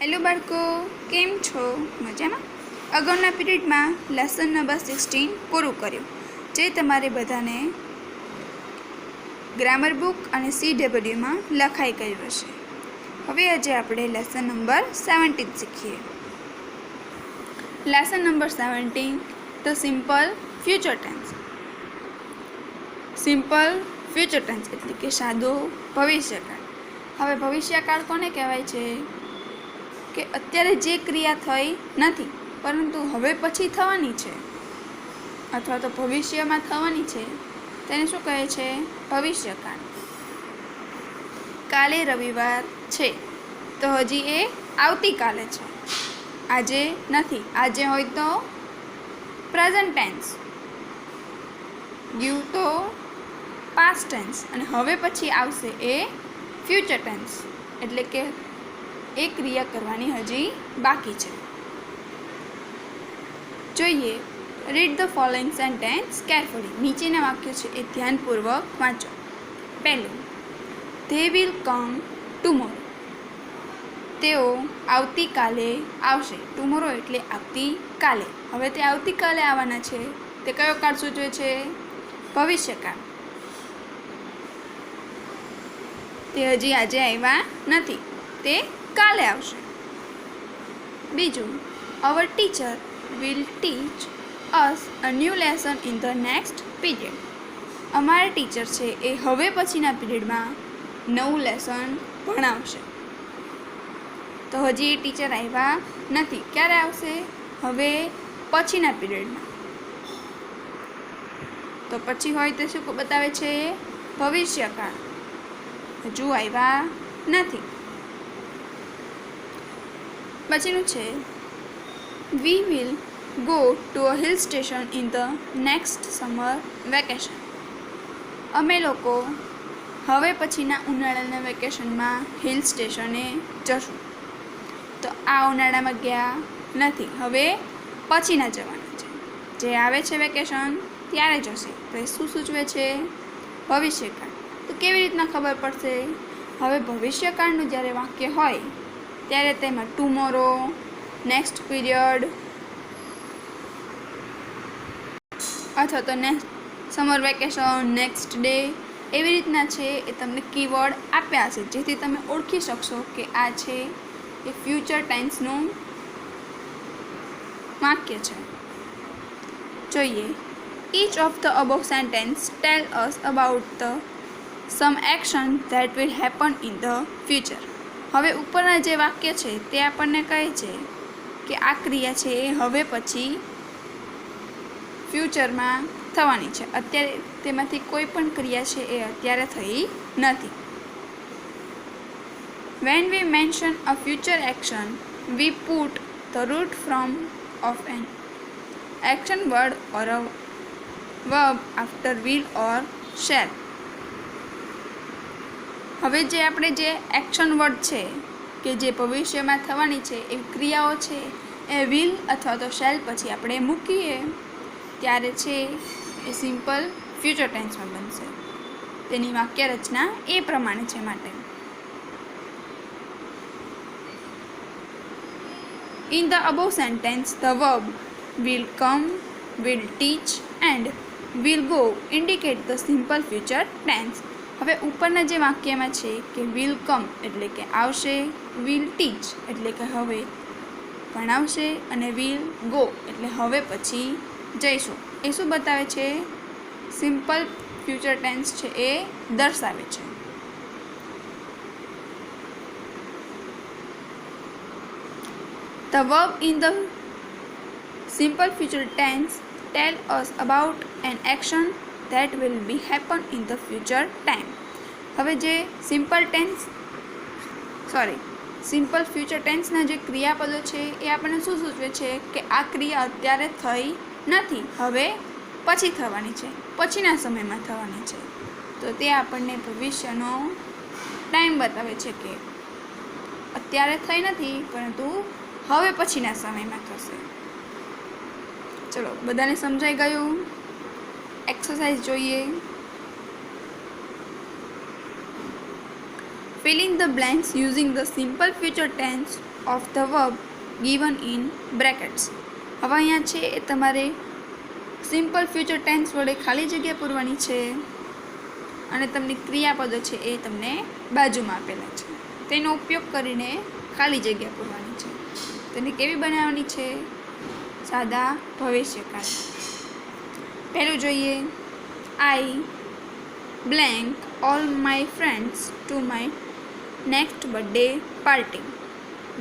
Hello બાળકો, કેમ છો? મજામાં? અગાઉના પીરિયડમાં લેસન નંબર 16 પૂરું કર્યું, જે તમારે બધાને ગ્રામર બુક અને CWમાં લખાઈ ગયું હશે. હવે આજે આપણે લેસન નંબર 17 શીખીએ. Lesson number 17, the simple future tense. Simple future tense એટલે કે સાદો ભવિષ્યકાળ. હવે ભવિષ્યકાળ કોને કહેવાય છે? કે અત્યારે જે ક્રિયા થઈ નથી પરંતુ હવે પછી થવાની છે અથવા તો ભવિષ્યમાં થવાની છે તેને શું કહે છે? ભવિષ્યકાળ. કાલે રવિવાર છે તો હજી એ આવતીકાલે છે, આજે નથી. આજે હોય તો પ્રેઝન્ટ ટેન્સ, ગયું તો પાસ્ટ ટેન્સ, અને હવે પછી આવશે એ ફ્યુચર ટેન્સ એટલે કે એ ક્રિયા કરવાની હજી બાકી છે. જોઈએ, read the following sentence carefully. નીચેના વાક્યો છે એ ધ્યાનપૂર્વક વાંચો. પહેલું, ધે વિલ કમ ટુમોરો. તેઓ આવતીકાલે આવશે. ટુમોરો એટલે આવતીકાલે. હવે તે આવતીકાલે આવવાના છે. તે કયો કાળ સૂચવે છે? ભવિષ્યકાળ. તે હજી આજે આવ્યા નથી, તે કાલે આવશે. બીજું, our teacher will teach us a new lesson in the next period. અમારા ટીચર છે એ હવે પછીના પીરિયડમાં નવું લેસન ભણાવશે. તો હજી એ ટીચર આવ્યા નથી. ક્યારે આવશે? હવે પછીના પીરિયડમાં. તો પછી હોય તે શું બતાવે છે? ભવિષ્યકાળ. હજુ આવ્યા નથી. પછીનું છે, we will go to a hill station in the next summer vacation. અમે લોકો હવે પછીના ઉનાળાના વેકેશનમાં હિલ સ્ટેશને જશું. તો આ ઉનાળામાં ગયા નથી, હવે પછીના જવાના છે. જે આવે છે વેકેશન ત્યારે જશે. તો એ શું સૂચવે છે? ભવિષ્યકાળ. તો કેવી રીતના ખબર પડશે? હવે ભવિષ્યકાળનું જ્યારે વાક્ય હોય ત્યારે તેમાં ટુમોરો, નેક્સ્ટ પીરિયડ અથવા તો next summer vacation, next day એવી રીતના છે એ તમને કીવર્ડ આપ્યા હશે, જેથી તમે ઓળખી શકશો કે આ છે એ ફ્યુચર ટેન્સનું વાક્ય છે. જોઈએ, each of the above sentence tell us about the some action that will happen in the future. હવે ઉપરના જે વાક્ય છે તે આપણને કહે છે કે આ ક્રિયા છે એ હવે પછી ફ્યુચરમાં થવાની છે. અત્યારે તેમાંથી કોઈ પણ ક્રિયા છે એ અત્યારે થઈ નથી. When we mention a future action, we put the root form of an action word or a verb after will or shall. હવે જે આપણે જે એક્શન વર્ડ છે કે જે ભવિષ્યમાં થવાની છે એ ક્રિયાઓ છે એ વિલ અથવા તો શેલ પછી આપણે મૂકીએ ત્યારે છે એ સિમ્પલ ફ્યુચર ટેન્સમાં બનશે. તેની વાક્ય રચના એ પ્રમાણે છે. માટે in the above sentence the verb will come, will teach and will go indicate the simple future tense. હવે ઉપરના જે વાક્યમાં છે કે વિલ કમ એટલે કે આવશે, વિલ ટીચ એટલે કે હવે ભણાવશે, અને વિલ ગો એટલે હવે પછી જઈશું. એ શું બતાવે છે? સિમ્પલ ફ્યુચર ટેન્સ છે એ દર્શાવે છે. The verb in the simple future tense tell us about an action that will be happen in the future time. હવે જે સિમ્પલ ફ્યુચર ટેન્સના જે ક્રિયાપદો છે એ આપણને શું સૂચવે છે? કે આ ક્રિયા અત્યારે થઈ નથી, હવે પછી થવાની છે, પછીના સમયમાં થવાની છે. તો તે આપણને ભવિષ્યનો ટાઈમ બતાવે છે કે અત્યારે થઈ નથી પરંતુ હવે પછીના સમયમાં થશે. ચલો, બધાને સમજાઈ ગયું? એક્સરસાઇઝ જોઈએ. Fill in the blanks using the simple future tense of the verb given in brackets. હવે અહીંયા છે એ તમારે સિમ્પલ ફ્યુચર ટેન્સ વડે ખાલી જગ્યા પૂરવાની છે અને તમને ક્રિયાપદો છે એ તમને બાજુમાં આપેલા છે. તેનો ઉપયોગ કરીને ખાલી જગ્યા પૂરવાની છે. તેને કેવી બનાવવાની છે? સાદા ભવિષ્યકાળ. પહેલું જોઈએ, I blank all my friends to my next birthday party.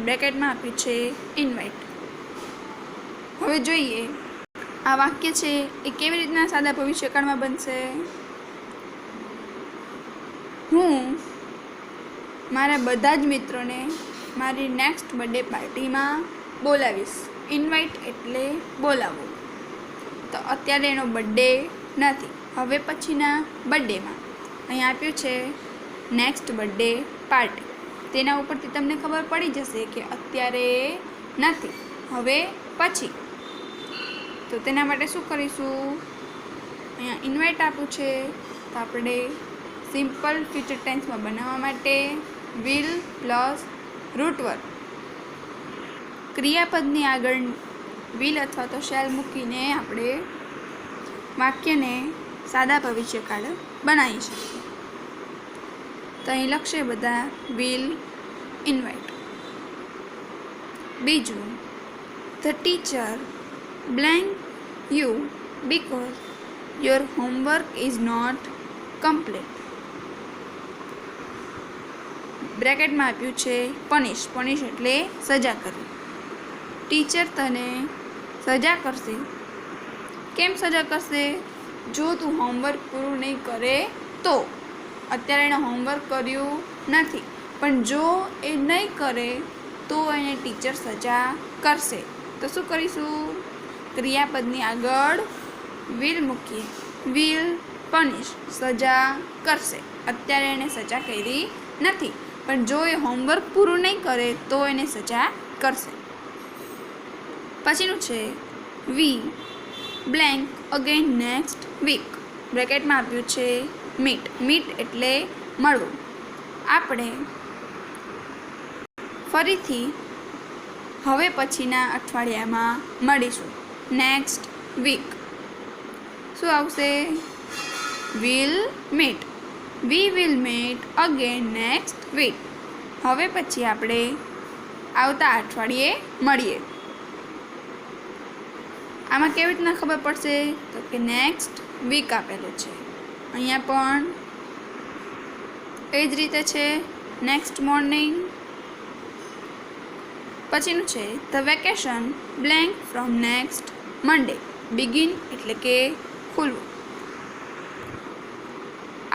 બ્રેકેટમાં આપ્યું છે ઇન્વાઇટ. હવે જોઈએ આ વાક્ય છે એ કેવી રીતના સાદા ભવિષ્યકાળમાં બનશે. હું મારા બધા જ મિત્રોને મારી નેક્સ્ટ બર્થડે પાર્ટીમાં બોલાવીશ. ઇન્વાઇટ એટલે બોલાવવું. તો અત્યારે એનો બર્થડે નથી, હવે પછીના બર્થડેમાં અહીં આપ્યું છે નેક્સ્ટ બર્થડે પાર્ટી. તેના ઉપરથી તમને ખબર પડી જશે કે અત્યારે નથી, હવે પછી. તો તેના માટે શું કરીશું? અહીંયા ઇન્વાઇટ આપ્યું છે તો આપણે સિમ્પલ ફ્યુચર ટેન્સમાં બનાવવા માટે વિલ પ્લસ રૂટ વર્બ, ક્રિયાપદની આગળ વિલ અથવા તો શેલ મૂકીને આપણે વાક્યને સાદા ભવિષ્યકાળ બનાવી શકીએ. તો અહીં લખશે બધા વિલ ઇન્વાઇટ. બીજું, the teacher blank you because your homework is not complete. બ્રેકેટમાં આપ્યું છે પનિશ. પનિશ એટલે સજા કરવી. ટીચર તને સજા કરશે. કેમ સજા કરશે? જો તું હોમવર્ક પૂરું નહીં કરે તો. અત્યારે એણે હોમવર્ક કર્યું નથી, પણ જો એ નહીં કરે તો એને ટીચર સજા કરશે. તો શું કરીશું? ક્રિયાપદની આગળ વિલ મૂકીએ. વિલ પનિશ, સજા કરશે. અત્યારે એને સજા કરી નથી, પણ જો એ હોમવર્ક પૂરું નહીં કરે તો એને સજા કરશે. પછીનું છે વી બ્લેન્ક અગેન નેક્સ્ટ વીક. બ્રેકેટમાં આપ્યું છે મીટ. મીટ એટલે મળવું. આપણે ફરીથી હવે પછીના અઠવાડિયામાં મળીશું. નેક્સ્ટ વીક શું આવશે? Will meet. We will meet again next week. હવે પછી આપણે આવતા અઠવાડિયે મળીએ. આમાં કેવી રીતના ખબર પડશે? તો કે નેક્સ્ટ વીક આપેલું છે. અહીંયા પણ એ જ રીતે છે. Next morning. પછીનું છે the vacation blank from next Monday. Begin એટલે કે ખુલવું.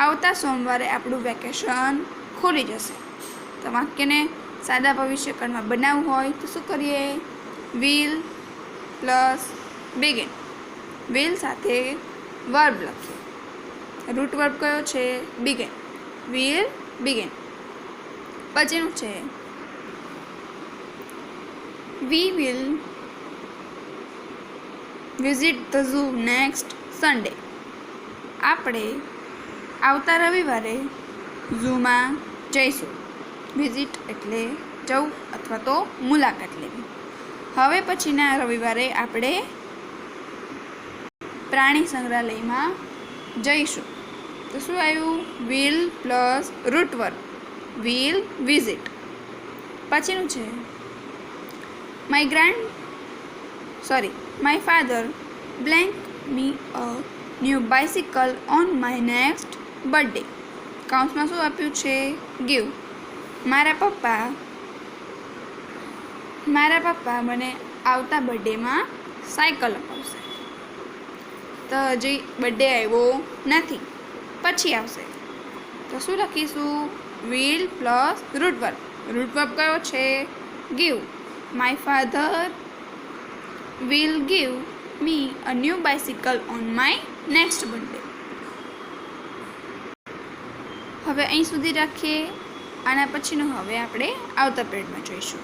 આવતા સોમવારે આપણું વેકેશન ખુલી જશે. તો વાક્યને સાદા ભવિષ્યકાળમાં બનાવવું હોય તો શું કરીએ? Will plus begin. વિલ સાથે વર્બ લખીએ. રૂટ વર્બ કયો છે? બિગિન. Will begin. પછીનું છે we will visit the zoo next Sunday. આપણે આવતા રવિવારે ઝૂમાં જઈશું. વિઝિટ એટલે જવું અથવા તો મુલાકાત લેવી. હવે પછીના રવિવારે આપણે પ્રાણી સંગ્રહાલયમાં જઈશું. તો શું આવ્યું? Will plus root verb. Will visit. પછીનું છે my father blank me a new bicycle on my next birthday. કાઉન્સમાં શું આપ્યું છે? ગીવ. મારા પપ્પા મને આવતા બર્થડેમાં સાયકલ અપાવશે. તો હજી બર્થડે આવ્યો નથી, પછી આવશે. તો શું લખીશું? Will plus root verb. Root verb કયો છે? Give. My father will give me a new bicycle on my next birthday. હવે અહીં સુધી રાખીએ. આના પછીનું હવે આપણે આવતા પીરિયડમાં જોઈશું.